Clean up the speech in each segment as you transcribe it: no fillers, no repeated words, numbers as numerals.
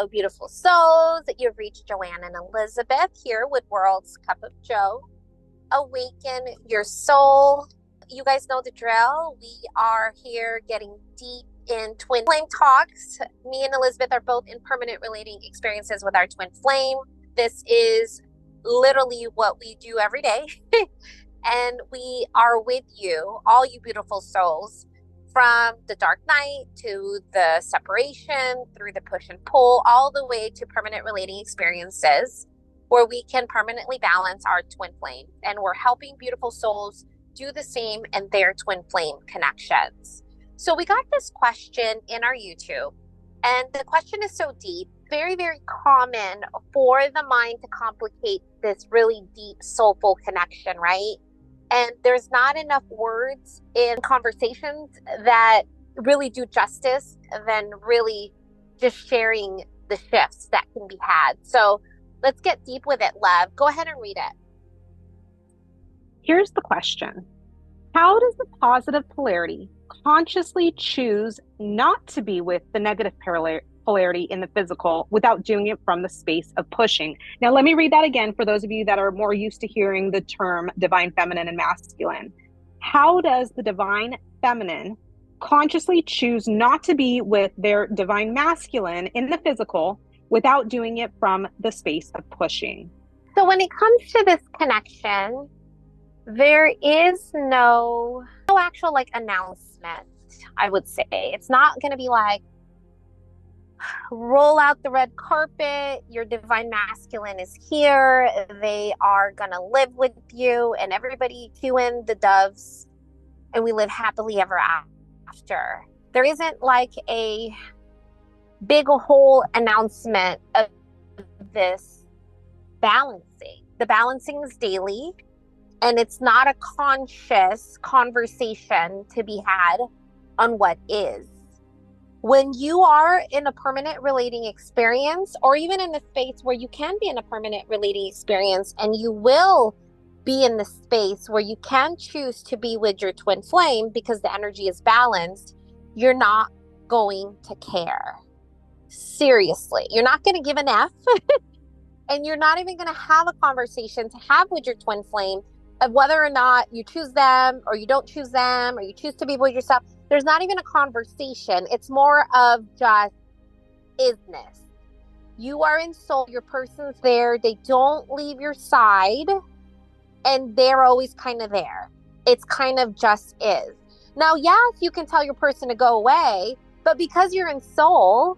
Hello, beautiful souls. You've reached Joanne and Elizabeth here with World's Cup of Joe. Awaken your soul. You guys know the drill. We are here getting deep in twin flame talks. Me and Elizabeth are both in permanent relating experiences with our twin flame. This is literally what we do every day. And we are with you, all you beautiful souls, from the dark night to the separation, through the push and pull, all the way to permanent relating experiences where we can permanently balance our twin flame. And we're helping beautiful souls do the same in their twin flame connections. So we got this question in our YouTube, and the question is so deep, very, very common for the mind to complicate this really deep soulful connection, right? And there's not enough words in conversations that really do justice than really just sharing the shifts that can be had. So let's get deep with it, Lev. Go ahead and read it. Here's the question. How does the positive polarity consciously choose not to be with the negative polarity in the physical without doing it from the space of pushing? Now, let me read that again for those of you that are more used to hearing the term divine feminine and masculine. How does the divine feminine consciously choose not to be with their divine masculine in the physical without doing it from the space of pushing? So when it comes to this connection, there is no actual announcement, I would say. It's not going to be like, roll out the red carpet, your divine masculine is here, they are gonna live with you, and everybody cue in the doves and we live happily ever after. There isn't like a big whole announcement of this balancing. The balancing is daily, and it's not a conscious conversation to be had on what is. When you are in a permanent relating experience, or even in the space where you can be in a permanent relating experience, and you will be in the space where you can choose to be with your twin flame because the energy is balanced, you're not going to care. Seriously, you're not going to give an F and you're not even going to have a conversation to have with your twin flame of whether or not you choose them or you don't choose them, or you choose to be with yourself. There's not even a conversation. It's more of just isness. You are in soul, your person's there, they don't leave your side, and they're always kind of there. It's kind of just is. Now, yes, you can tell your person to go away, but because you're in soul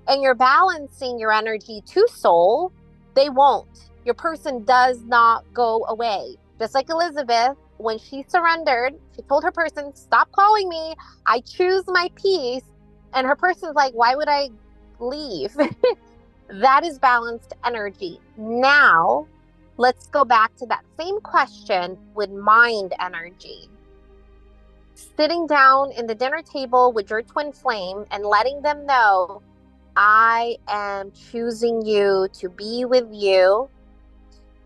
and you're balancing your energy to soul, they won't. Your person does not go away. Just like Elizabeth, when she surrendered, she told her person, stop calling me. I choose my peace. And her person's like, why would I leave? That is balanced energy. Now, let's go back to that same question with mind energy. Sitting down in the dinner table with your twin flame and letting them know, I am choosing you to be with you.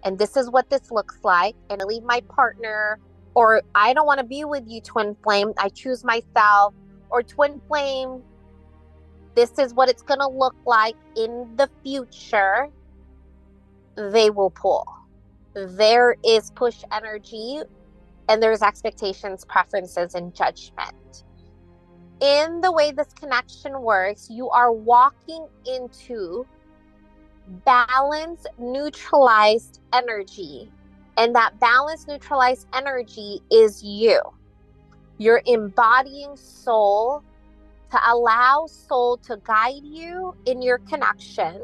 And this is what this looks like. And I leave my partner, or I don't want to be with you, twin flame. I choose myself. Or twin flame, this is what it's going to look like in the future. They will pull. There is push energy, and there's expectations, preferences, and judgment. In the way this connection works, you are walking into balanced, neutralized energy. And that balanced, neutralized energy is you. You're embodying soul to allow soul to guide you in your connection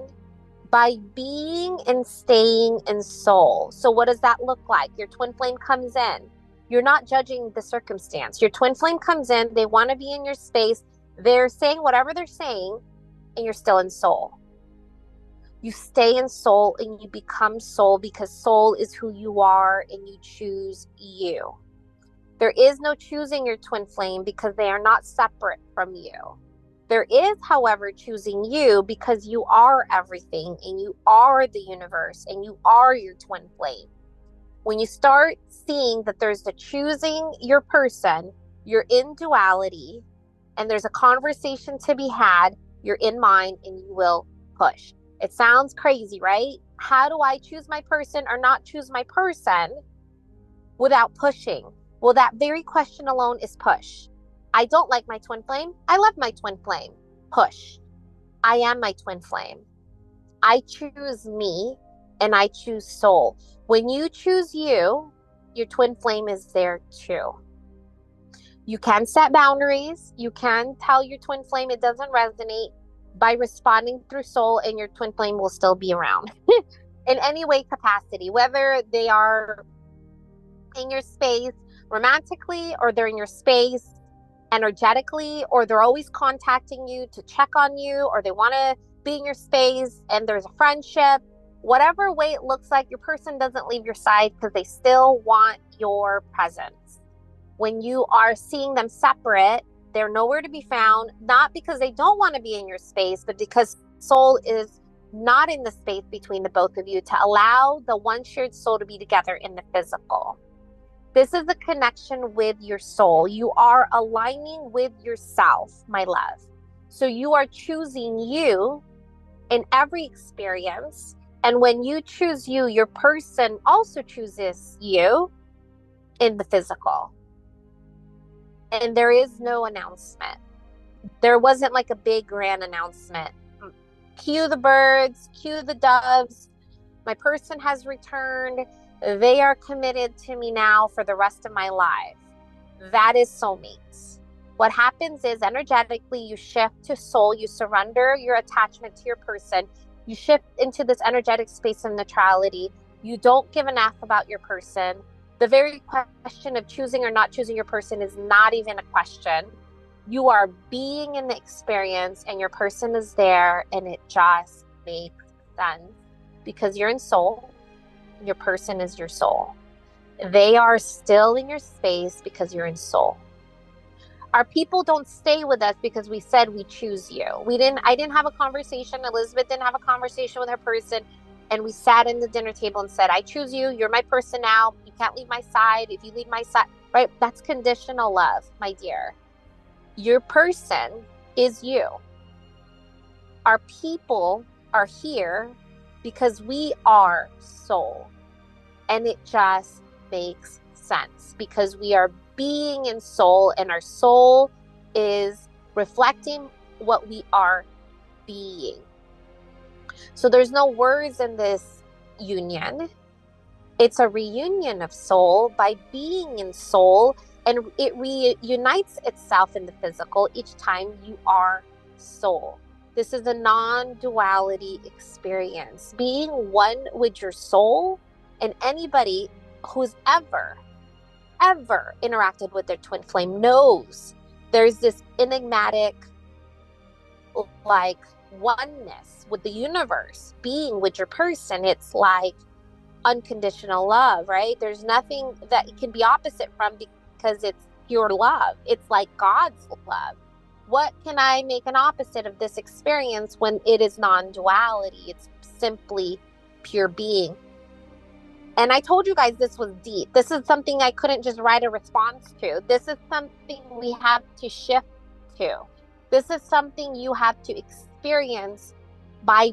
by being and staying in soul. So what does that look like? Your twin flame comes in. You're not judging the circumstance. Your twin flame comes in. They want to be in your space. They're saying whatever they're saying, and you're still in soul. You stay in soul and you become soul, because soul is who you are and you choose you. There is no choosing your twin flame because they are not separate from you. There is, however, choosing you because you are everything and you are the universe and you are your twin flame. When you start seeing that there's the choosing your person, you're in duality, and there's a conversation to be had, you're in mind and you will push. It sounds crazy, right? How do I choose my person or not choose my person without pushing? Well, that very question alone is push. I don't like my twin flame. I love my twin flame. Push. I am my twin flame. I choose me and I choose soul. When you choose you, your twin flame is there too. You can set boundaries. You can tell your twin flame it doesn't resonate by responding through soul, and your twin flame will still be around in any way capacity, whether they are in your space romantically or they're in your space energetically, or they're always contacting you to check on you, or they want to be in your space and there's a friendship. Whatever way it looks like, your person doesn't leave your side because they still want your presence. When you are seeing them separate, they're nowhere to be found, not because they don't want to be in your space, but because soul is not in the space between the both of you to allow the one shared soul to be together in the physical. This is a connection with your soul. You are aligning with yourself, my love. So you are choosing you in every experience. And when you choose you, your person also chooses you in the physical. And there is no announcement. There wasn't like a big grand announcement. Cue the birds, cue the doves. My person has returned. They are committed to me now for the rest of my life. That is soulmates. What happens is energetically you shift to soul, you surrender your attachment to your person, you shift into this energetic space of neutrality. You don't give an F about your person. The very question of choosing or not choosing your person is not even a question. You are being in the experience and your person is there, and it just makes sense because you're in soul. Your person is your soul. They are still in your space because you're in soul. Our people don't stay with us because we said we choose you. I didn't have a conversation. Elizabeth didn't have a conversation with her person. And we sat in the dinner table and said, I choose you. You're my person now. You can't leave my side. If you leave my side, right? That's conditional love, my dear. Your person is you. Our people are here because we are soul. And it just makes sense because we are being in soul, and our soul is reflecting what we are being. So there's no words in this union. It's a reunion of soul by being in soul, and it reunites itself in the physical each time you are soul. This is a non-duality experience. Being one with your soul, and anybody who's ever interacted with their twin flame knows there's this enigmatic like oneness with the universe. Being with your person, it's like unconditional love, right? There's nothing that it can be opposite from because it's pure love. It's like God's love. What can I make an opposite of this experience when it is non-duality? It's simply pure being. And I told you guys this was deep. This is something I couldn't just write a response to. This is something we have to shift to. This is something you have to experience by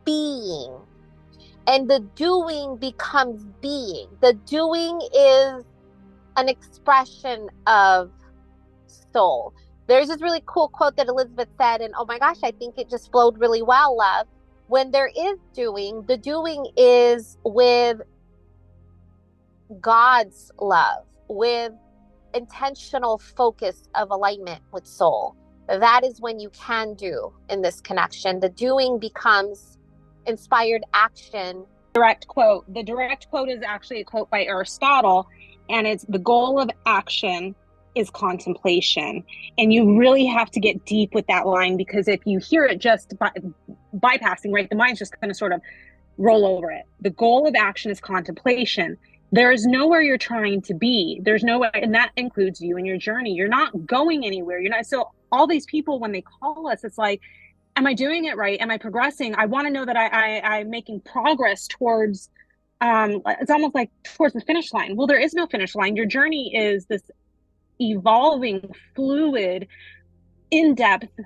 being. And the doing becomes being. The doing is an expression of soul. There's this really cool quote that Elizabeth said, and oh my gosh, I think it just flowed really well, love. When there is doing, the doing is with God's love, with intentional focus of alignment with soul. That is when you can do in this connection. The doing becomes inspired action. Direct quote. The direct quote is actually a quote by Aristotle, and it's the goal of action is contemplation. And you really have to get deep with that line, because if you hear it just bypassing, right, the mind's just going to sort of roll over it. The goal of action is contemplation. There is nowhere you're trying to be. There's nowhere, and that includes you and your journey. You're not going anywhere. You're not. So all these people, when they call us, it's like, am I doing it right? Am I progressing? I want to know that I'm making progress towards, it's almost like towards the finish line. Well, there is no finish line. Your journey is this evolving, fluid, in-depth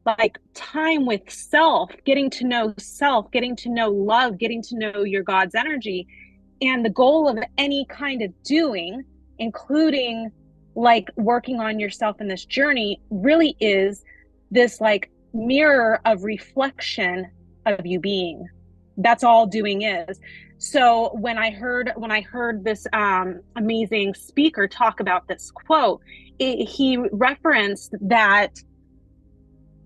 like time with self, getting to know love, getting to know your God's energy. And the goal of any kind of doing, including like working on yourself in this journey, really is this like mirror of reflection of you being. That's all doing is. So when I heard this amazing speaker talk about this quote, he referenced that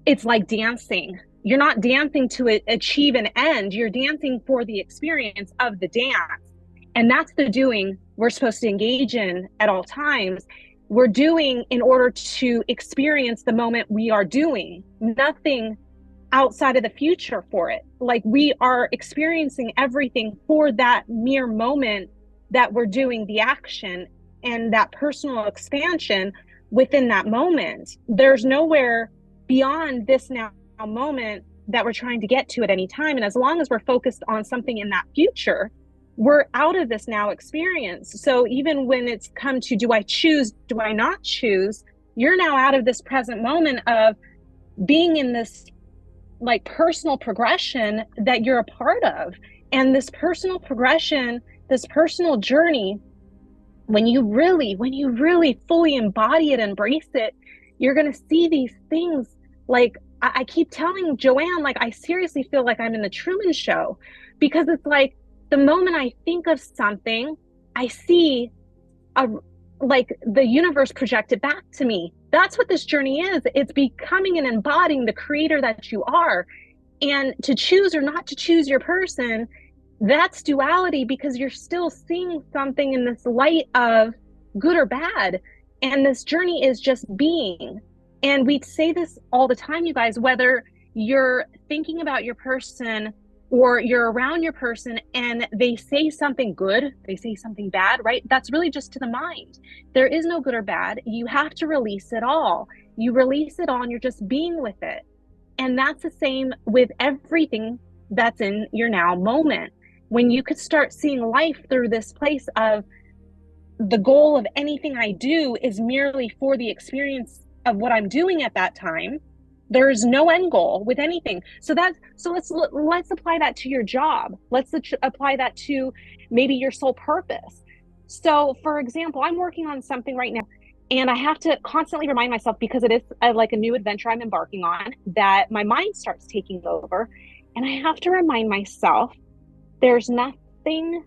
it's like dancing. You're not dancing to achieve an end. You're dancing for the experience of the dance. And that's the doing we're supposed to engage in at all times. We're doing in order to experience the moment we are doing, nothing outside of the future for it. Like we are experiencing everything for that mere moment that we're doing the action and that personal expansion within that moment. There's nowhere beyond this now moment that we're trying to get to at any time. And as long as we're focused on something in that future, we're out of this now experience. So even when it's come to, do I choose, do I not choose, you're now out of this present moment of being in this like personal progression that you're a part of. And this personal progression, this personal journey, when you really fully embody it, embrace it, you're going to see these things. Like I keep telling Joanne, like I seriously feel like I'm in the Truman Show, because it's like the moment I think of something, I see like the universe projected back to me. That's what this journey is. It's becoming and embodying the creator that you are. And to choose or not to choose your person, that's duality, because you're still seeing something in this light of good or bad. And this journey is just being. And we say this all the time, you guys, whether you're thinking about your person or you're around your person and they say something good, they say something bad, right? That's really just to the mind. There is no good or bad. You have to release it all. You release it all and you're just being with it. And that's the same with everything that's in your now moment. When you could start seeing life through this place of the goal of anything I do is merely for the experience of what I'm doing at that time. There's no end goal with anything. So let's apply that to your job. Let's apply that to maybe your sole purpose. So for example, I'm working on something right now, and I have to constantly remind myself, because it is like a new adventure I'm embarking on, that my mind starts taking over. And I have to remind myself there's nothing,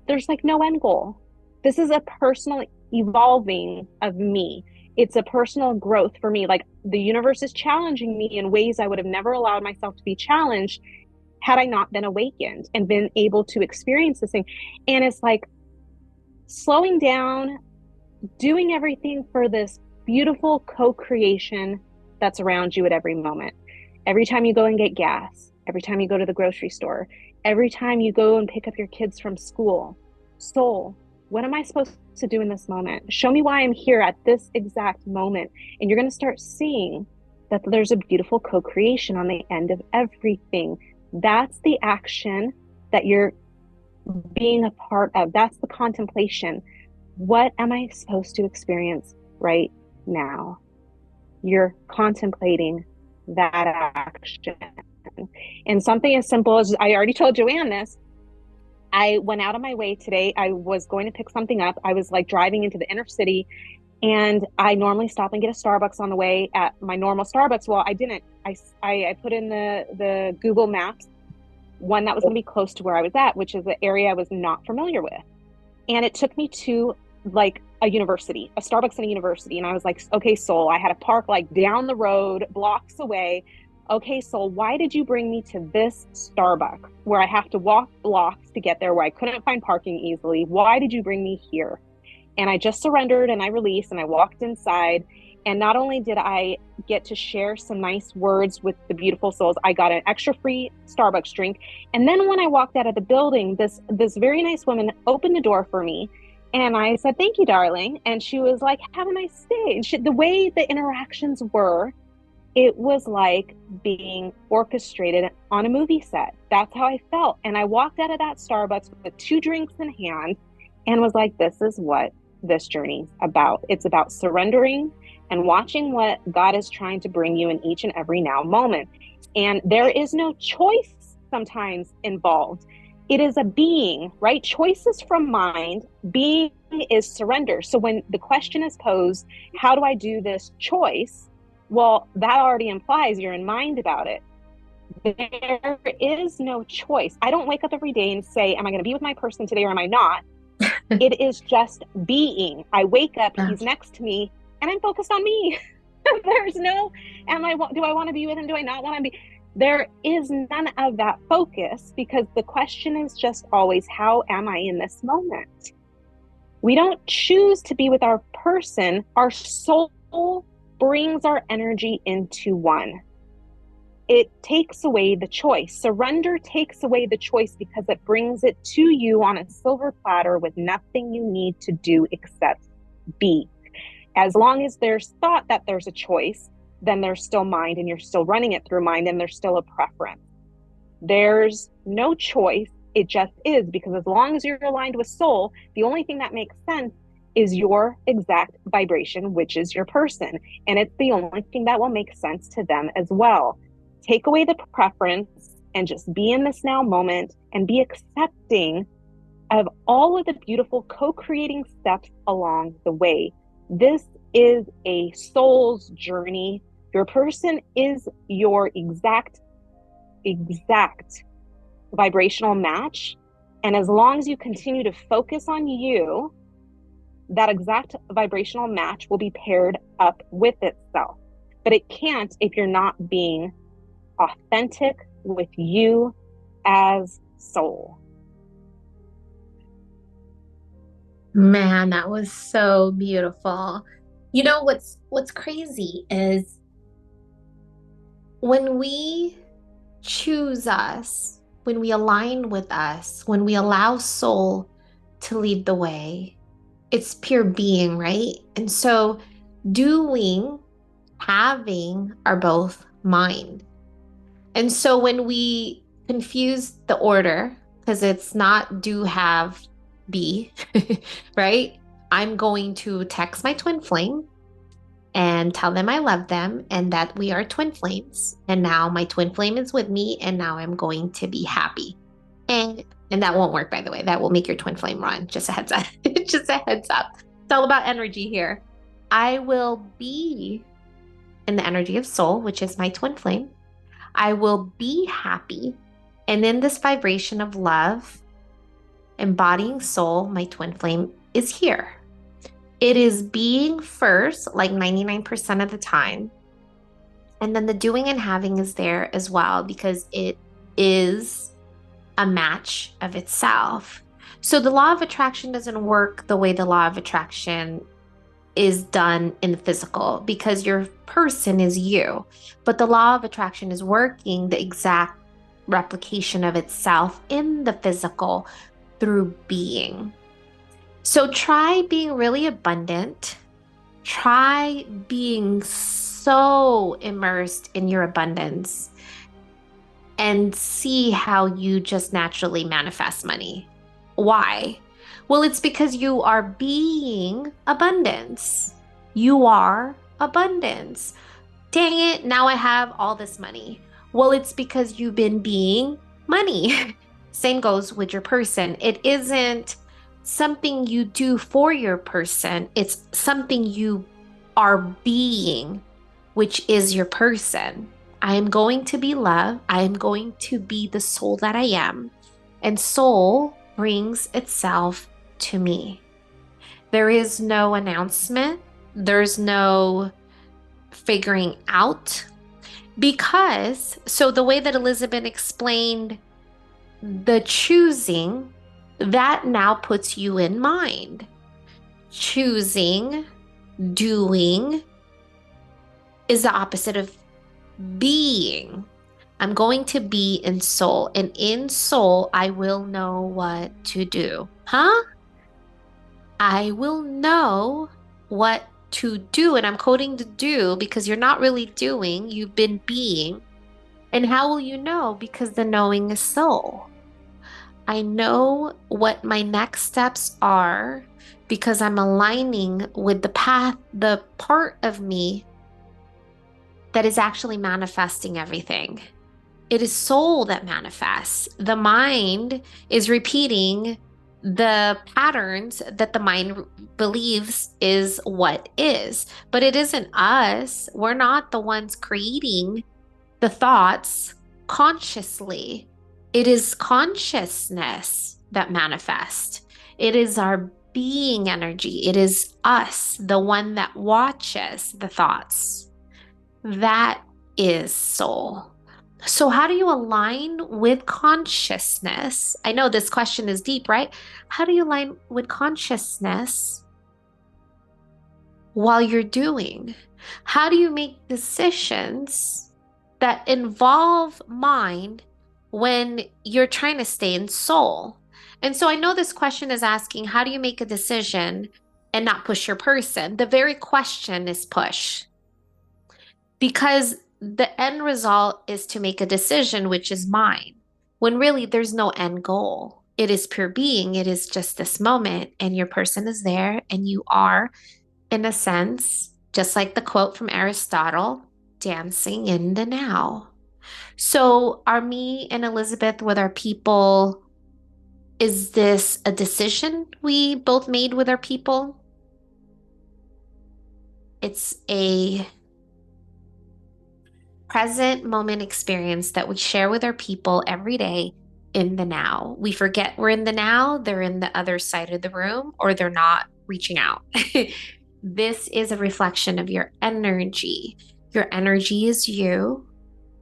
there's like no end goal. This is a personal evolving of me. It's a personal growth for me. Like the universe is challenging me in ways I would have never allowed myself to be challenged had I not been awakened and been able to experience this thing. And it's like slowing down, doing everything for this beautiful co-creation that's around you at every moment. Every time you go and get gas, every time you go to the grocery store, every time you go and pick up your kids from school. Soul, what am I supposed to do in this moment? Show me why I'm here at this exact moment. And you're going to start seeing that there's a beautiful co-creation on the end of everything. That's the action that you're being a part of. That's the contemplation. What am I supposed to experience right now? You're contemplating that action. And something as simple as, I already told Joanne this, I went out of my way today. I was going to pick something up. I was like driving into the inner city, and I normally stop and get a Starbucks on the way at my normal Starbucks. Well, I didn't. I put in the Google Maps one that was going to be close to where I was at, which is an area I was not familiar with. And it took me to like a university, a Starbucks in a university. And I was like, okay, soul, I had to park like down the road, blocks away. Okay, soul, why did you bring me to this Starbucks where I have to walk blocks to get there, where I couldn't find parking easily? Why did you bring me here? And I just surrendered and I released and I walked inside. And not only did I get to share some nice words with the beautiful souls, I got an extra free Starbucks drink. And then when I walked out of the building, this very nice woman opened the door for me. And I said, thank you, darling. And she was like, have a nice day. The way the interactions were, it was like being orchestrated on a movie set. That's how I felt. And I walked out of that Starbucks with 2 drinks in hand and was like, this is what this journey's about. It's about surrendering and watching what God is trying to bring you in each and every now moment. And there is no choice sometimes involved. It is a being, right? Choice is from mind, being is surrender. So when the question is posed, how do I do this choice? Well, that already implies you're in mind about it. There is no choice. I don't wake up every day and say, am I going to be with my person today or am I not? It is just being. I wake up, Yeah. he's next to me, and I'm focused on me. There's no, do I want to be with him? Do I not want to be? There is none of that focus, because the question is just always, how am I in this moment? We don't choose to be with our person. Our soul brings our energy into one. It takes away the choice. Surrender takes away the choice because it brings it to you on a silver platter with nothing you need to do except be. As long as there's thought that there's a choice, then there's still mind and you're still running it through mind and there's still a preference. There's no choice. It just is, because as long as you're aligned with soul, the only thing that makes sense is your exact vibration, which is your person. And it's the only thing that will make sense to them as well. Take away the preference and just be in this now moment and be accepting of all of the beautiful co-creating steps along the way. This is a soul's journey. Your person is your exact vibrational match. And as long as you continue to focus on you, that exact vibrational match will be paired up with itself. But it can't if you're not being authentic with you as soul. Man, that was so beautiful. You know what's crazy is when we choose us, when we align with us, when we allow soul to lead the way, it's pure being, right? And so doing, having are both mind. And so when we confuse the order, because it's not do, have, be, right? I'm going to text my twin flame and tell them I love them and that we are twin flames. And now my twin flame is with me and now I'm going to be happy. And that won't work, by the way. That will make your twin flame run. Just a heads up. Just a heads up. It's all about energy here. I will be in the energy of soul, which is my twin flame. I will be happy. And in this vibration of love, embodying soul, my twin flame is here. It is being first, like 99% of the time. And then the doing and having is there as well, because it is a match of itself. So the law of attraction doesn't work the way the law of attraction is done in the physical, because your person is you. But the law of attraction is working the exact replication of itself in the physical through being. So try being really abundant. Try being so immersed in your abundance and see how you just naturally manifest money. Why? Well, it's because you are being abundance. You are abundance. Dang it, now I have all this money. Well, it's because you've been being money. Same goes with your person. It isn't something you do for your person, it's something you are being, which is your person. I am going to be love. I am going to be the soul that I am. And soul brings itself to me. There is no announcement. There's no figuring out. Because, so the way that Elizabeth explained the choosing, that now puts you in mind. Choosing, doing is the opposite of being. I'm going to be in soul, and in soul, I will know what to do. Huh? I will know what to do. And I'm coding to do because you're not really doing, you've been being. And how will you know? Because the knowing is soul. I know what my next steps are because I'm aligning with the path, the part of me that is actually manifesting everything. It is soul that manifests. The mind is repeating the patterns that the mind believes is what is. But it isn't us. We're not the ones creating the thoughts consciously. It is consciousness that manifests. It is our being energy. It is us, the one that watches the thoughts. That is soul. So, how do you align with consciousness? I know this question is deep, right? How do you align with consciousness while you're doing? How do you make decisions that involve mind when you're trying to stay in soul? And so, I know this question is asking, how do you make a decision and not push your person? The very question is push, because the end result is to make a decision, which is mine, when really there's no end goal. It is pure being. It is just this moment, and your person is there, and you are, in a sense, just like the quote from Aristotle, dancing in the now. So, are me and Elizabeth with our people, is this a decision we both made with our people? It's a present moment experience that we share with our people every day in the now. We forget we're in the now, they're in the other side of the room, or they're not reaching out. This is a reflection of your energy. Your energy is you,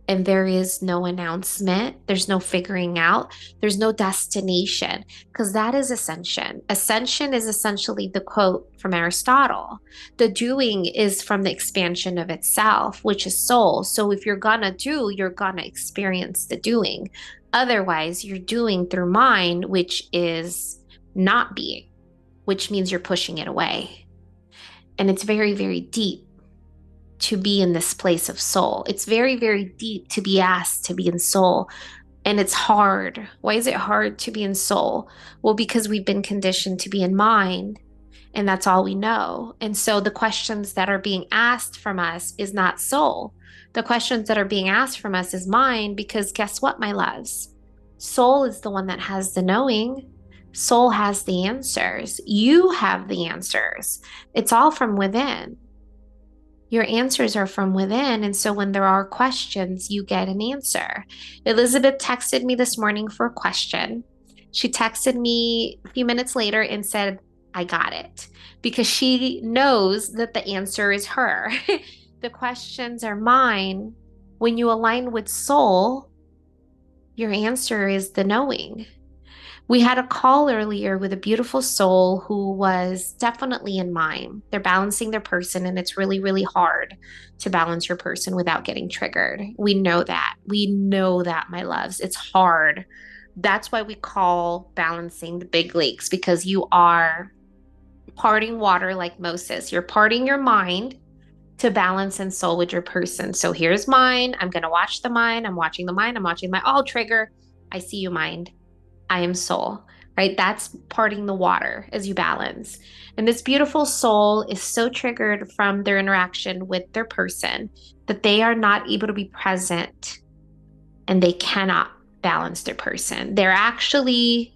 and there is no announcement. There's no figuring out. There's no destination, because that is ascension. Ascension is essentially the quote from Aristotle. The doing is from the expansion of itself, which is soul. So if you're gonna do, you're gonna experience the doing. Otherwise, you're doing through mind, which is not being, which means you're pushing it away. And it's very, very deep to be in this place of soul. It's very, very deep to be asked to be in soul. And it's hard. Why is it hard to be in soul? Well, because we've been conditioned to be in mind, and that's all we know. And so the questions that are being asked from us is not soul. The questions that are being asked from us is mind, because guess what, my loves? Soul is the one that has the knowing. Soul has the answers. You have the answers. It's all from within. Your answers are from within. And so when there are questions, you get an answer. Elizabeth texted me this morning for a question. She texted me a few minutes later and said, I got it, because she knows that the answer is her. The questions are mine. When you align with soul, your answer is the knowing. We had a call earlier with a beautiful soul who was definitely in mind. They're balancing their person, and it's really, really hard to balance your person without getting triggered. We know that. We know that, my loves. It's hard. That's why we call balancing the big leaks, because you are parting water like Moses. You're parting your mind to balance and soul with your person. So here's mine. I'm going to watch the mind. I'm watching the mind. I'm watching my, oh, trigger. I see you, mind. I am soul, right? That's parting the water as you balance. And this beautiful soul is so triggered from their interaction with their person that they are not able to be present, and they cannot balance their person. They're actually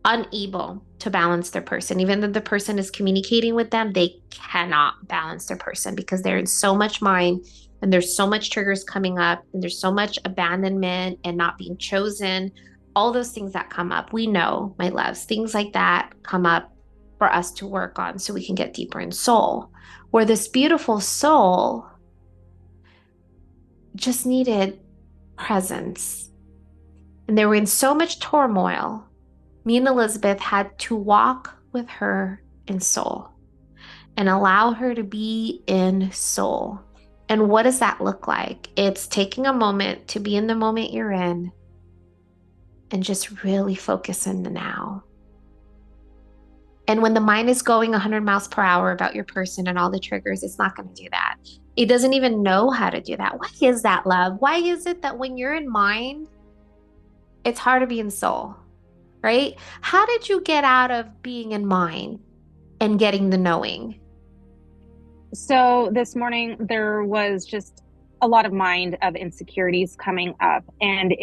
unable to balance their person. Even though the person is communicating with them, they cannot balance their person because they're in so much mind, and there's so much triggers coming up, and there's so much abandonment and not being chosen. All those things that come up, we know, my loves, things like that come up for us to work on so we can get deeper in soul. Where this beautiful soul just needed presence. And they were in so much turmoil. Me and Elizabeth had to walk with her in soul and allow her to be in soul. And what does that look like? It's taking a moment to be in the moment you're in and just really focus in the now. And when the mind is going 100 miles per hour about your person and all the triggers, it's not going to do that. It doesn't even know how to do that. Why is that, love? Why is it that when you're in mind, it's hard to be in soul, right? How did you get out of being in mind? and getting the knowing? So this morning there was just a lot of mind of insecurities coming up, and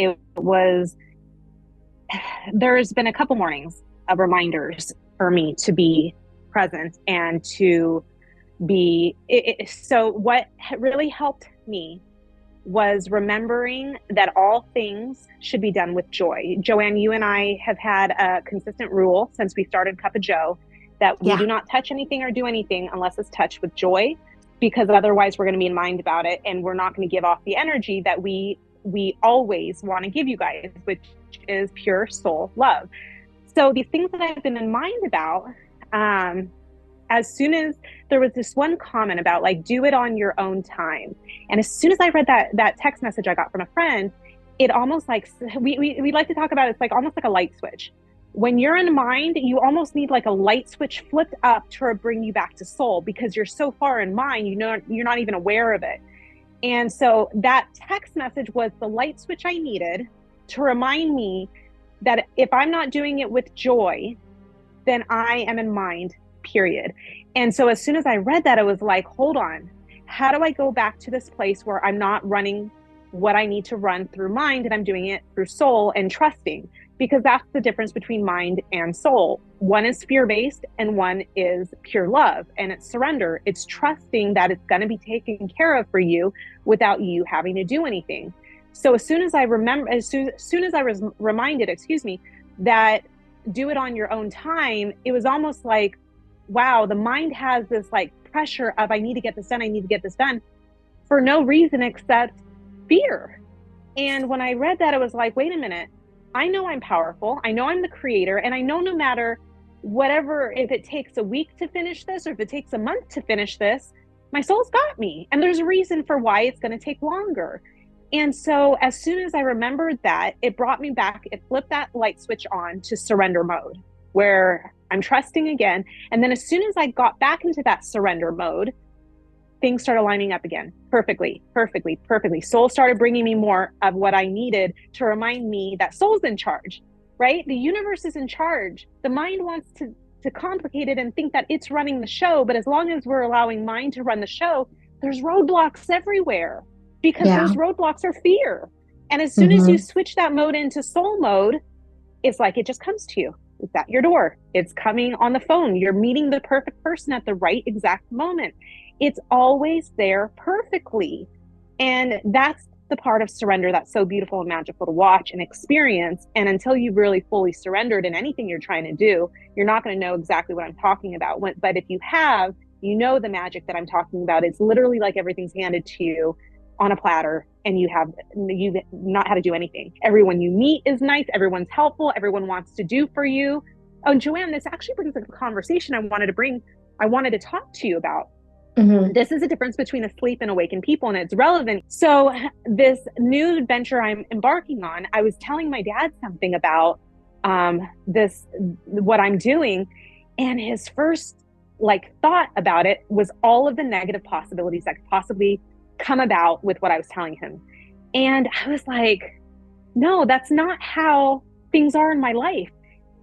there's been a couple mornings of reminders for me to be present and to be so what really helped me was remembering that all things should be done with joy. Joanne, you and I have had a consistent rule since we started Cup of Joe that we do not touch anything or do anything unless it's touched with joy, because otherwise we're going to be in mind about it, and we're not going to give off the energy that we always want to give you guys, which is pure soul love. So these things that I've been in mind about, as soon as there was this one comment about like, do it on your own time. And as soon as I read that text message I got from a friend, it almost like, we like to talk about, it's like almost like a light switch. When you're in mind, you almost need like a light switch flipped up to bring you back to soul, because you're so far in mind, you're not even aware of it. And so that text message was the light switch I needed to remind me that if I'm not doing it with joy, then I am in mind, period. And so as soon as I read that, I was like, hold on, how do I go back to this place where I'm not running what I need to run through mind, and I'm doing it through soul and trusting? Because that's the difference between mind and soul. One is fear-based and one is pure love, and it's surrender. It's trusting that it's going to be taken care of for you without you having to do anything. So as soon as I was reminded, that do it on your own time, it was almost like, wow, the mind has this like pressure of I need to get this done for no reason except fear. And when I read that, it was like, wait a minute, I know I'm powerful, I know I'm the creator, and I know no matter whatever, if it takes a week to finish this or if it takes a month to finish this, my soul's got me, and there's a reason for why it's going to take longer. And so as soon as I remembered that, it brought me back, it flipped that light switch on to surrender mode, where I'm trusting again. And then as soon as I got back into that surrender mode, things started lining up again perfectly. Soul started bringing me more of what I needed to remind me that soul's in charge, right? The universe is in charge. The mind wants to complicate it and think that it's running the show. But as long as we're allowing mind to run the show, there's roadblocks everywhere, because those roadblocks are fear. And as soon as you switch that mode into soul mode, it's like it just comes to you. It's at your door. It's coming on the phone. You're meeting the perfect person at the right exact moment. It's always there perfectly. And that's the part of surrender that's so beautiful and magical to watch and experience. And until you've really fully surrendered in anything you're trying to do, you're not going to know exactly what I'm talking about. But if you have, you know the magic that I'm talking about. It's literally like everything's handed to you on a platter, and you've not had to do anything. Everyone you meet is nice. Everyone's helpful. Everyone wants to do for you. Oh, Joanne, this actually brings up a conversation I wanted to talk to you about. This is a difference between asleep and awakened people, and it's relevant. So this new adventure I'm embarking on, I was telling my dad something about what I'm doing, and his first thought about it was all of the negative possibilities that could possibly come about with what I was telling him. And I was like, no, that's not how things are in my life.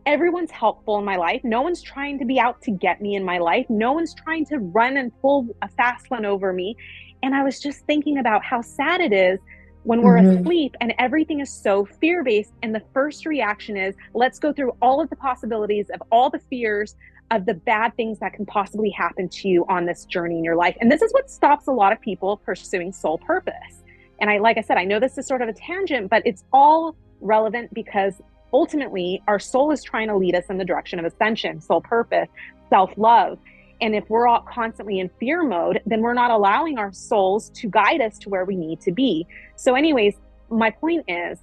Everyone's helpful in my life. No one's trying to be out to get me in my life. No one's trying to run and pull a fast one over me. And I was just thinking about how sad it is when we're asleep and everything is so fear-based. And the first reaction is, let's go through all of the possibilities of all the fears of the bad things that can possibly happen to you on this journey in your life. And this is what stops a lot of people pursuing soul purpose. And like I said, I know this is sort of a tangent, but it's all relevant because ultimately our soul is trying to lead us in the direction of ascension, soul purpose, self-love. And if we're all constantly in fear mode, then we're not allowing our souls to guide us to where we need to be. So anyways, my point is,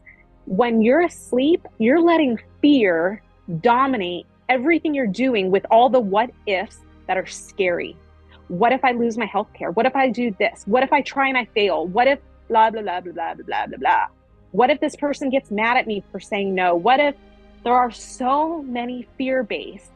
when you're asleep, you're letting fear dominate everything you're doing with all the what ifs that are scary. What if I lose my health care? What if I do this? What if I try and I fail? What if blah, blah, blah, blah, blah, blah, blah, blah. What if this person gets mad at me for saying no? What if there are so many fear-based?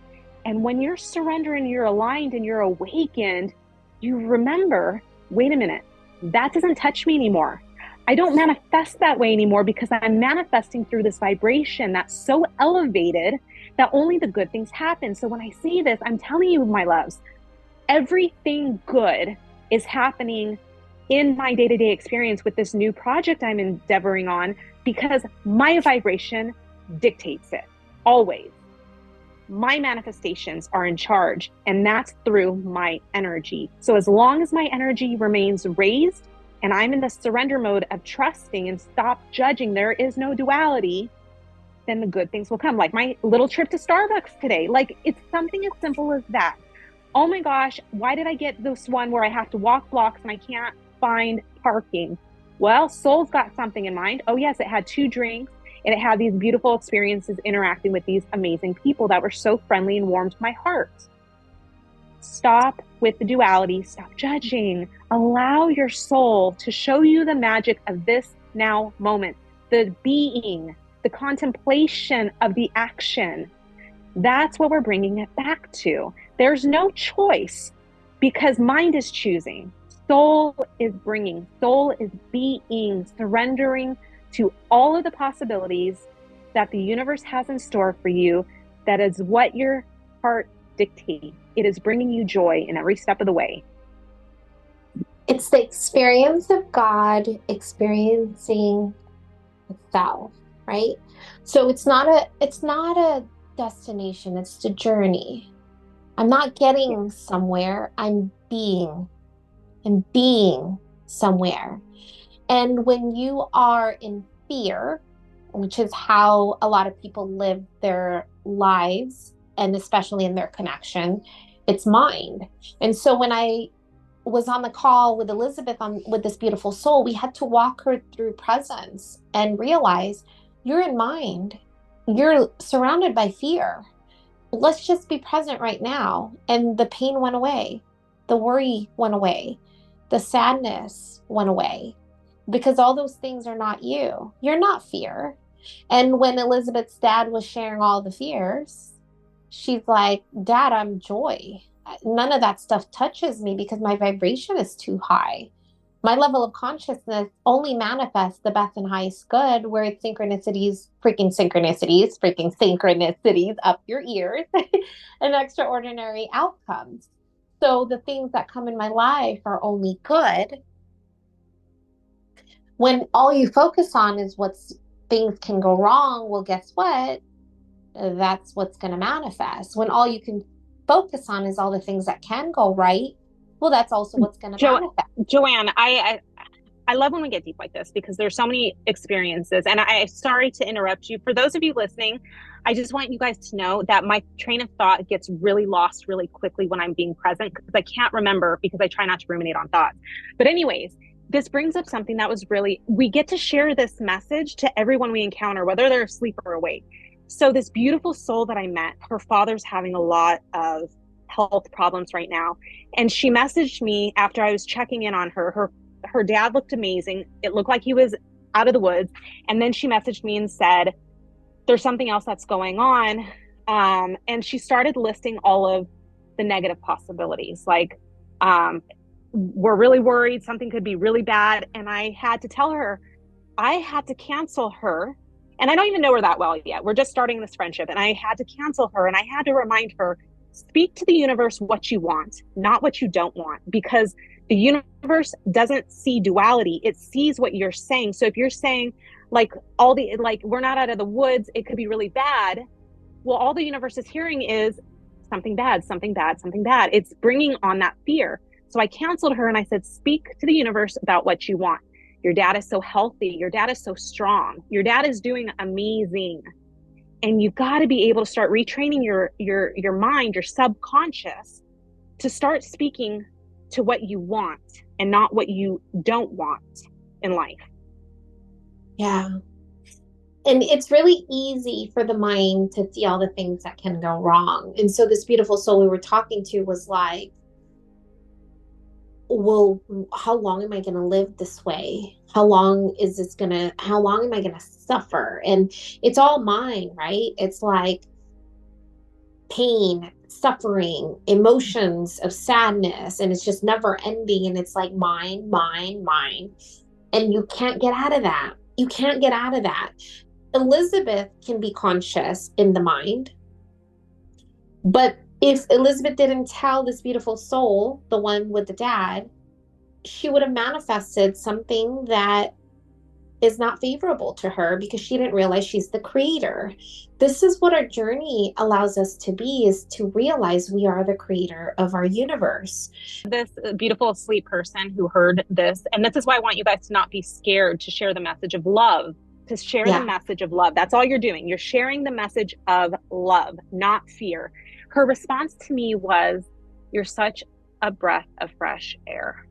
And when you're surrendering, you're aligned and you're awakened, you remember, wait a minute, that doesn't touch me anymore. I don't manifest that way anymore because I'm manifesting through this vibration that's so elevated that only the good things happen. So when I say this, I'm telling you, my loves, everything good is happening in my day-to-day experience with this new project I'm endeavoring on, because my vibration dictates it always. My manifestations are in charge, and that's through my energy. So as long as my energy remains raised and I'm in the surrender mode of trusting and stop judging, there is no duality, then the good things will come. Like my little trip to Starbucks today. Like, it's something as simple as that. Oh my gosh, why did I get this one where I have to walk blocks and I can't find parking? Well, Soul's got something in mind. Oh yes, it had 2 drinks and it had these beautiful experiences interacting with these amazing people that were so friendly and warmed my heart. Stop with the duality, stop judging. Allow your soul to show you the magic of this now moment, the being, the contemplation of the action. That's what we're bringing it back to. There's no choice, because mind is choosing. Soul is bringing, soul is being, surrendering to all of the possibilities that the universe has in store for you. That is what your heart dictates. It is bringing you joy in every step of the way. It's the experience of God experiencing itself, right? So it's not a destination, it's the journey. I'm not getting somewhere, I'm being somewhere. And when you are in fear, which is how a lot of people live their lives, and especially in their connection, it's mind. And so when I was on the call with Elizabeth with this beautiful soul, we had to walk her through presence and realize you're in mind. You're surrounded by fear. Let's just be present right now. And the pain went away. The worry went away. The sadness went away, because all those things are not you. You're not fear. And when Elizabeth's dad was sharing all the fears, she's like, Dad, I'm joy. None of that stuff touches me because my vibration is too high. My level of consciousness only manifests the best and highest good, where it's freaking synchronicities up your ears, and extraordinary outcomes. So the things that come in my life are only good. When all you focus on is things can go wrong, well, guess what? That's what's going to manifest. When all you can focus on is all the things that can go right, well, that's also what's going to manifest. Joanne, I love when we get deep like this, because there's so many experiences. And I'm sorry to interrupt you. For those of you listening, I just want you guys to know that my train of thought gets really lost really quickly when I'm being present, because I can't remember, because I try not to ruminate on thoughts. But anyways, this brings up something that was we get to share this message to everyone we encounter, whether they're asleep or awake. So this beautiful soul that I met, her father's having a lot of health problems right now. And she messaged me after I was checking in on her. Her dad looked amazing. It looked like he was out of the woods. And then she messaged me and said, there's something else that's going on. And she started listing all of the negative possibilities. Like, we're really worried something could be really bad. And I had to tell her, I had to cancel her. And I don't even know her that well yet. We're just starting this friendship. And I had to cancel her. And I had to remind her, speak to the universe what you want, not what you don't want. Because the universe doesn't see duality. It sees what you're saying. So if you're saying like we're not out of the woods, it could be really bad. Well, all the universe is hearing is something bad, something bad, something bad. It's bringing on that fear. So I counseled her and I said, speak to the universe about what you want. Your dad is so healthy. Your dad is so strong. Your dad is doing amazing. And you've got to be able to start retraining your mind, your subconscious, to start speaking to what you want and not what you don't want in life. Yeah. And it's really easy for the mind to see all the things that can go wrong. And so this beautiful soul we were talking to was like, well, how long am I going to live this way? How long am I going to suffer? And it's all mine, right? It's like pain, suffering, emotions of sadness, and it's just never ending. And it's like mine. And you can't get out of that. Elizabeth can be conscious in the mind. But if Elizabeth didn't tell this beautiful soul, the one with the dad, she would have manifested something that is not favorable to her because she didn't realize she's the creator. This is what our journey allows us to be, is to realize we are the creator of our universe. This beautiful asleep person who heard this, and this is why I want you guys to not be scared to share the message of love, to share the message of love. That's all you're doing. You're sharing the message of love, not fear. Her response to me was, "You're such a breath of fresh air."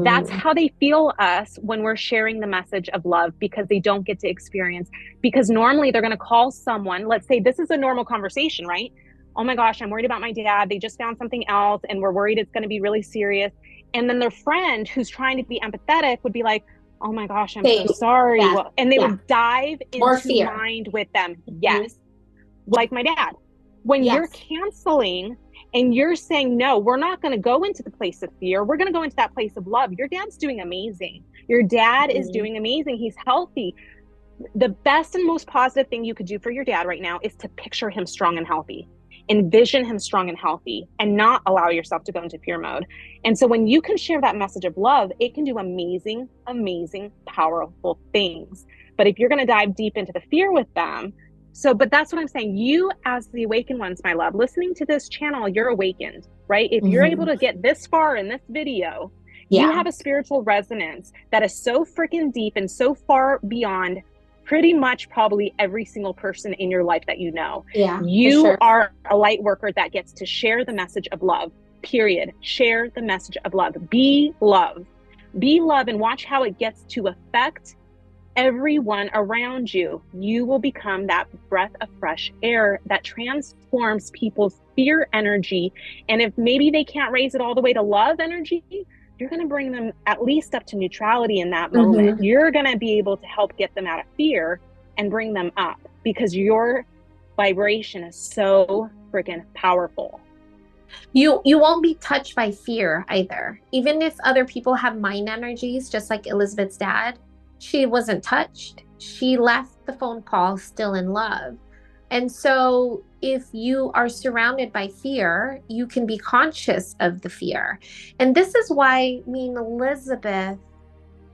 That's how they feel us when we're sharing the message of love, because they don't get to experience. Because normally they're going to call someone, let's say this is a normal conversation, right? "Oh my gosh, I'm worried about my dad. They just found something else and we're worried it's going to be really serious." And then their friend who's trying to be empathetic would be like, "Oh my gosh, I'm so sorry." Yes. Well, and they would dive More into fear. mind with them. Yes. Like my dad. When you're canceling and you're saying, "No, we're not going to go into the place of fear. We're going to go into that place of love." Your dad's doing amazing. Your dad is doing amazing. He's healthy. The best and most positive thing you could do for your dad right now is to picture him strong and healthy. Envision him strong and healthy, and not allow yourself to go into fear mode. And so when you can share that message of love, it can do amazing, amazing, powerful things. But if you're going to dive deep into the fear with them, but that's what I'm saying. You, as the awakened ones, my love, listening to this channel, you're awakened, right? If you're able to get this far in this video, you have a spiritual resonance that is so freaking deep and so far beyond pretty much probably every single person in your life that you know. You are a light worker that gets to share the message of love, period. Share the message of love. Be love. Be love, and watch how it gets to affect everyone around you. You will become that breath of fresh air that transforms people's fear energy. And if maybe they can't raise it all the way to love energy, you're going to bring them at least up to neutrality in that moment. You're going to be able to help get them out of fear and bring them up, because your vibration is so freaking powerful. You won't be touched by fear either. Even if other people have mind energies, just like Elizabeth's dad, she wasn't touched. She left the phone call still in love. And so if you are surrounded by fear, you can be conscious of the fear. And this is why me and Elizabeth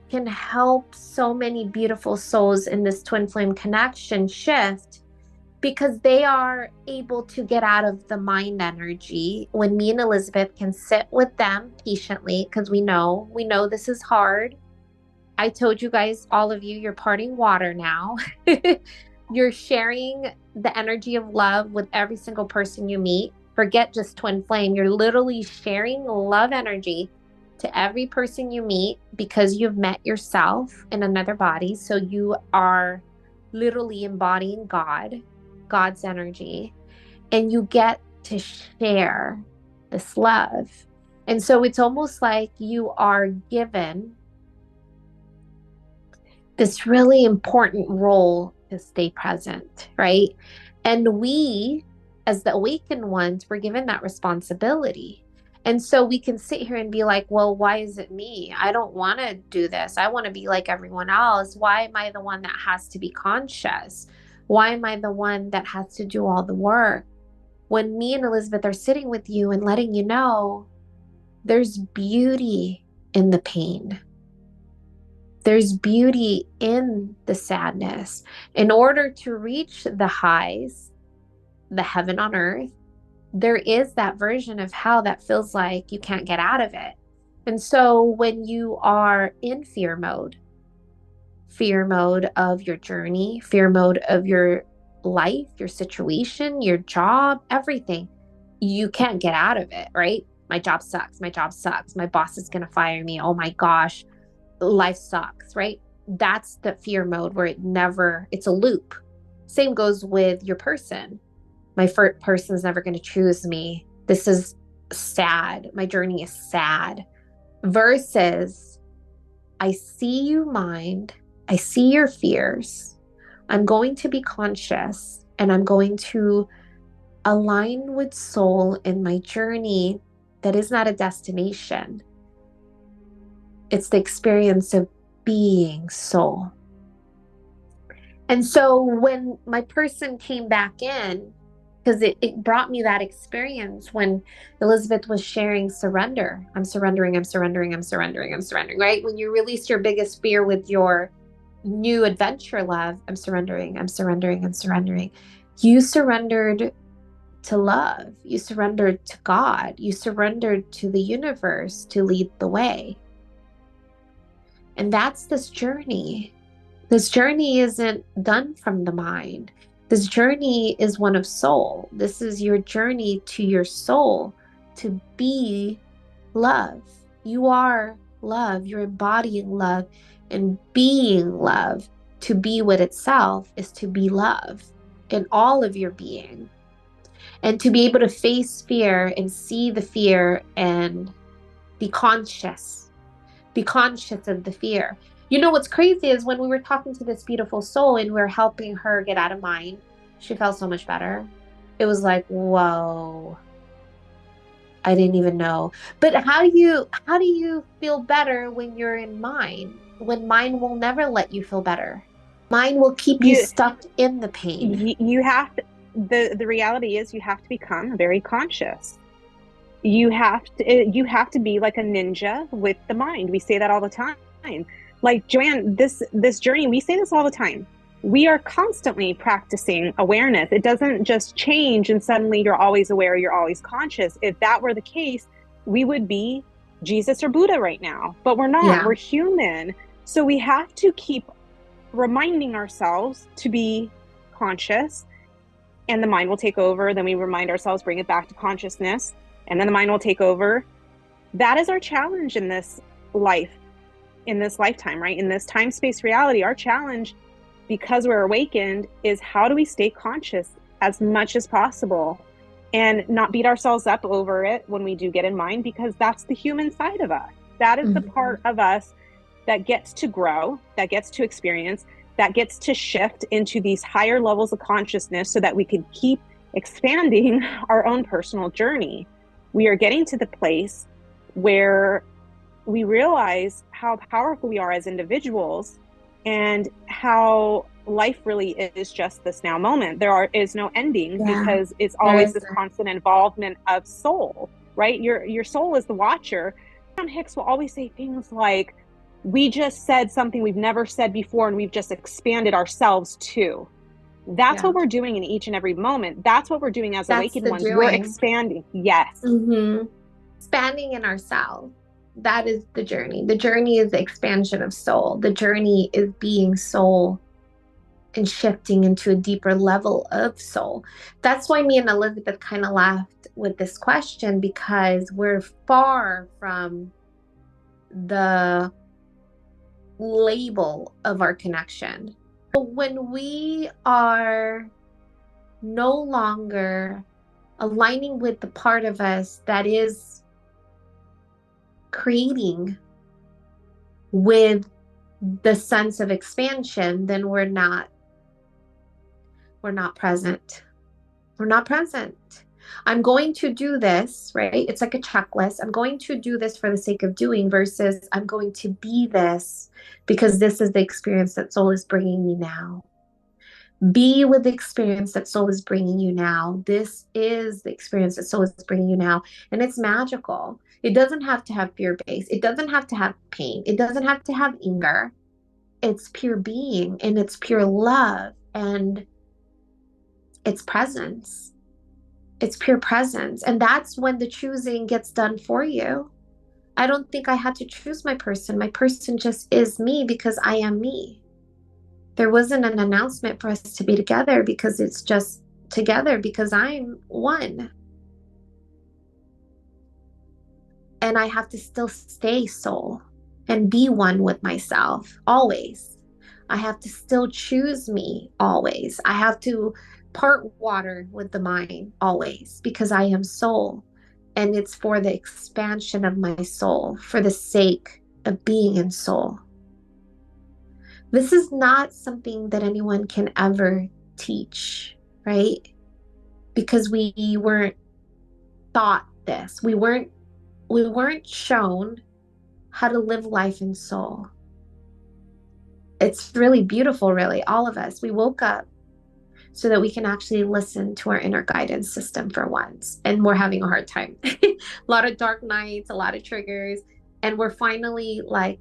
can help so many beautiful souls in this twin flame connection shift, because they are able to get out of the mind energy when me and Elizabeth can sit with them patiently, because we know this is hard. I told you guys, all of you, you're parting water now. You're sharing the energy of love with every single person you meet. Forget just twin flame. You're literally sharing love energy to every person you meet, because you've met yourself in another body. So you are literally embodying God's energy, and you get to share this love. And so it's almost like you are given this really important role to stay present, right? And we, as the awakened ones, were given that responsibility. And so we can sit here and be like, well, why is it me? I don't want to do this. I want to be like everyone else. Why am I the one that has to be conscious? Why am I the one that has to do all the work? When me and Elizabeth are sitting with you and letting you know there's beauty in the pain. There's beauty in the sadness. In order to reach the highs, the heaven on earth, there is that version of hell that feels like you can't get out of it. And so when you are in fear mode of your journey, fear mode of your life, your situation, your job, everything, you can't get out of it, right? My job sucks. My job sucks. My boss is going to fire me. Oh my gosh, life sucks, right? That's the fear mode where it's a loop. Same goes with your person. My first person's never going to choose me. This is sad. My journey is sad. Versus, I see you, mind. I see your fears. I'm going to be conscious, and I'm going to align with soul in my journey that is not a destination. It's the experience of being soul. And so when my person came back in, because it brought me that experience when Elizabeth was sharing surrender. I'm surrendering, I'm surrendering, I'm surrendering, I'm surrendering, right? When you release your biggest fear with your new adventure love, I'm surrendering, I'm surrendering, I'm surrendering. You surrendered to love. You surrendered to God. You surrendered to the universe to lead the way. And that's this journey. This journey isn't done from the mind. This journey is one of soul. This is your journey to your soul to be love. You are love. You're embodying love and being love. To be with itself is to be love in all of your being. And to be able to face fear and see the fear and be conscious of the fear. You know what's crazy is when we were talking to this beautiful soul and we are helping her get out of mind, she felt so much better. It was like, whoa, I didn't even know. But how do you feel better when you're in mind? When mind will never let you feel better. Mind will keep you stuck in the pain. You have to, the reality is you have to become very conscious. You have to be like a ninja with the mind. We say that all the time. Like, Joanne, this journey, we say this all the time. We are constantly practicing awareness. It doesn't just change and suddenly you're always aware, you're always conscious. If that were the case, we would be Jesus or Buddha right now, but we're not. Yeah. We're human. So we have to keep reminding ourselves to be conscious, and the mind will take over. Then we remind ourselves, bring it back to consciousness, and then the mind will take over. That is our challenge in this life, in this lifetime, right? In this time-space reality, our challenge, because we're awakened, is how do we stay conscious as much as possible and not beat ourselves up over it when we do get in mind, because that's the human side of us. That is the part of us that gets to grow, that gets to experience, that gets to shift into these higher levels of consciousness so that we can keep expanding our own personal journey. We are getting to the place where we realize how powerful we are as individuals and how life really is just this now moment. There is no ending, because it's always this constant involvement of soul, right? Your soul is the watcher. Tom Hicks will always say things like, we just said something we've never said before and we've just expanded ourselves too. That's what we're doing in each and every moment. That's what we're doing as awakened ones. We're expanding. Yes. Expanding in ourselves. That is the journey. The journey is the expansion of soul. The journey is being soul and shifting into a deeper level of soul. That's why me and Elizabeth kind of laughed with this question, because we're far from the label of our connection. When we are no longer aligning with the part of us that is creating with the sense of expansion, then we're not present. We're not present. I'm going to do this, right? It's like a checklist. I'm going to do this for the sake of doing versus I'm going to be this because this is the experience that soul is bringing me now. Be with the experience that soul is bringing you now. This is the experience that soul is bringing you now. And it's magical. It doesn't have to have fear base. It doesn't have to have pain. It doesn't have to have anger. It's pure being and it's pure love and it's presence. It's pure presence. And that's when the choosing gets done for you. I don't think I had to choose my person. My person just is me because I am me. There wasn't an announcement for us to be together because it's just together because I'm one. And I have to still stay soul and be one with myself always. I have to still choose me always. I have to part water with the mind always because I am soul. And it's for the expansion of my soul, for the sake of being in soul. This is not something that anyone can ever teach, right? Because we weren't taught this. We weren't shown how to live life in soul. It's really beautiful, really. All of us, we woke up so that we can actually listen to our inner guidance system for once. And we're having a hard time. A lot of dark nights, a lot of triggers. And we're finally like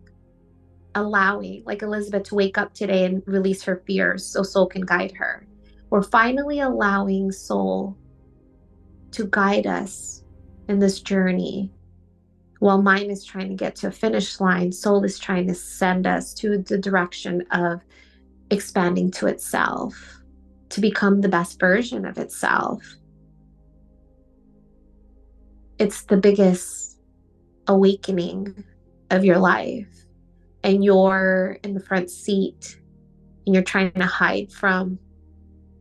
allowing, like Elizabeth, to wake up today and release her fears so soul can guide her. We're finally allowing soul to guide us in this journey. While mind is trying to get to a finish line, soul is trying to send us to the direction of expanding to itself, to become the best version of itself. It's the biggest awakening of your life, and you're in the front seat and you're trying to hide from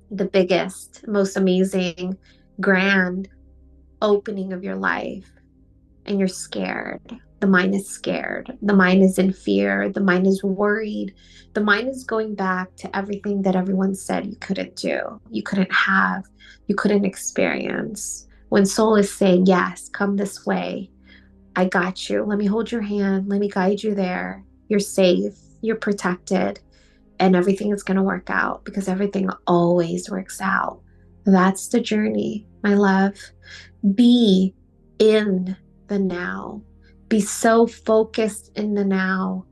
the biggest, most amazing, grand opening of your life, and you're scared. The mind is scared. The mind is in fear. The mind is worried. The mind is going back to everything that everyone said you couldn't do, you couldn't have, you couldn't experience. When soul is saying, yes, come this way. I got you. Let me hold your hand. Let me guide you there. You're safe. You're protected. And everything is going to work out, because everything always works out. That's the journey, my love. Be in the now. Be so focused in the now.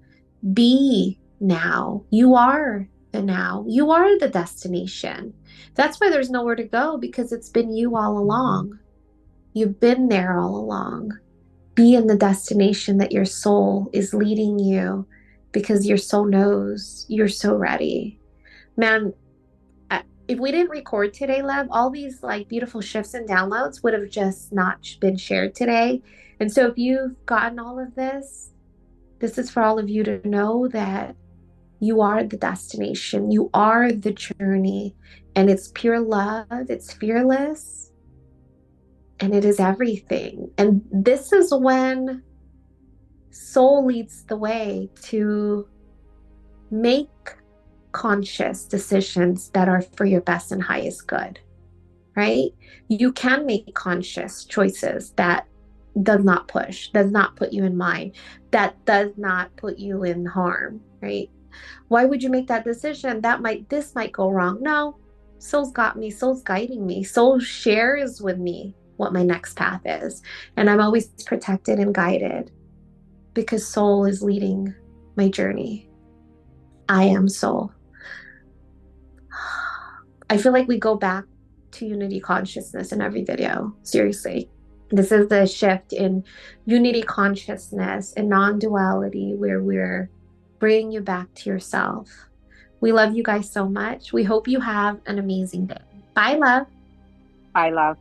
Be now. You are the now. You are the destination. That's why there's nowhere to go, because it's been you all along. You've been there all along. Be in the destination that your soul is leading you, because your soul knows you're so ready. Man, if we didn't record today, Lev, all these like beautiful shifts and downloads would have just not been shared today. And so if you've gotten all of this, this is for all of you to know that you are the destination. You are the journey, and it's pure love. It's fearless, and it is everything. And this is when soul leads the way to make conscious decisions that are for your best and highest good, right? You can make conscious choices that does not push, does not put you in mind, that does not put you in harm, right? Why would you make that decision? This might go wrong. No, soul's got me, soul's guiding me, soul shares with me what my next path is. And I'm always protected and guided, because soul is leading my journey. I am soul. I feel like we go back to unity consciousness in every video. Seriously. This is the shift in unity consciousness and non-duality, where we're bringing you back to yourself. We love you guys so much. We hope you have an amazing day. Bye, love. Bye, love.